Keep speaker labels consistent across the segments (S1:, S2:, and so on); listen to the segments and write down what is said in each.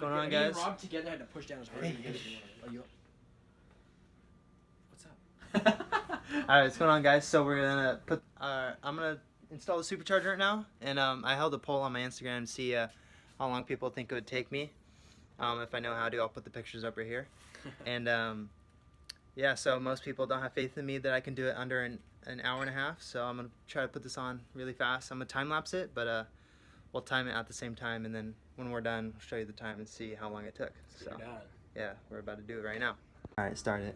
S1: going on, guys?
S2: Rob together had to push down his heart. What's up?
S1: Alright, what's going on, guys? So we're gonna put I'm gonna install the supercharger right now, and I held a poll on my Instagram to see how long people think it would take me. If I know how to, I'll put the pictures up right here. And yeah, so most people don't have faith in me that I can do it under an hour and a half, so I'm gonna try to put this on really fast. I'm gonna time lapse it, but we'll time it at the same time, and then when we're done, I'll show you the time and see how long it took. So yeah, we're about to do it right now. All right, start it.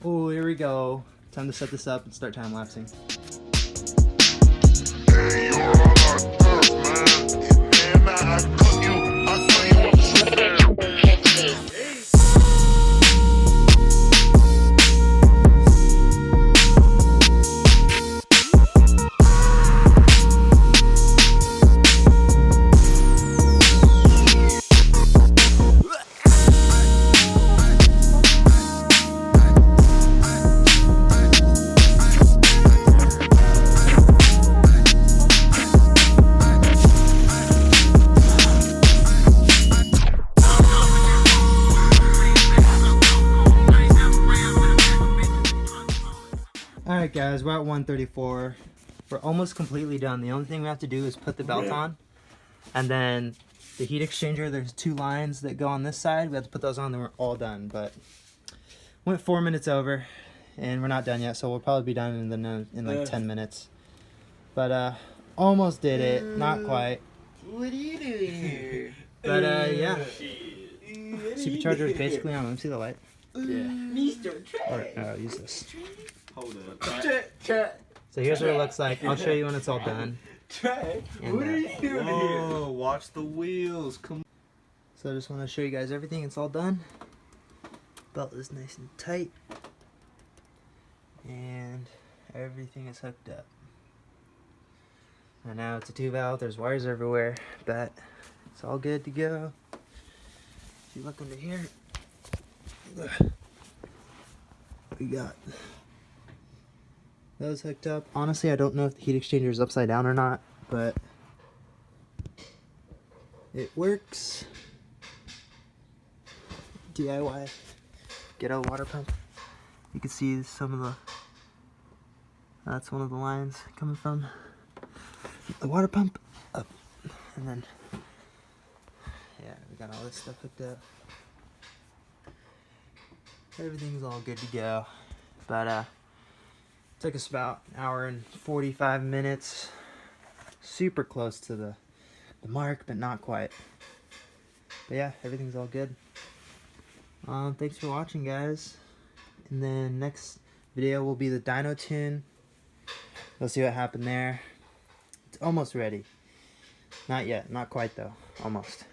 S1: Oh, here we go. Time to set this up and start time lapsing.
S3: Hey, you're on earth, man. I cut you. I cut you.
S1: Alright guys, we're at 134. We're almost completely done. The only thing we have to do is put the belt on, and then the heat exchanger, there's 2 lines that go on this side. We have to put those on, then we're all done. But went 4 minutes over, and we're not done yet, so we'll probably be done in like 10 minutes. But almost did it, not quite.
S2: What are you doing here?
S1: But yeah, supercharger is basically on. Let me see the light.
S2: Yeah. Mr. Trey.
S1: Or use this.
S4: Hold up.
S1: So here's what it looks like. I'll show you when it's all done.
S2: Trey,
S1: And,
S2: what are you doing here?
S4: Whoa, watch the wheels. Come on.
S1: So I just want to show you guys everything. It's all done. Belt is nice and tight. And everything is hooked up. And now it's a 2-valve. There's wires everywhere. But it's all good to go. If you look under here, we got those hooked up. Honestly, I don't know if the heat exchanger is upside down or not, but it works. DIY. Get a water pump. You can see some of the, that's one of the lines coming from the water pump up. And then, yeah, we got all this stuff hooked up. Everything's all good to go. But took us about an hour and 45 minutes. Super close to the mark, but not quite. But yeah, everything's all good. Thanks for watching, guys. And then next video will be the dyno tune. We'll see what happened there. It's almost ready. Not yet, not quite though. Almost.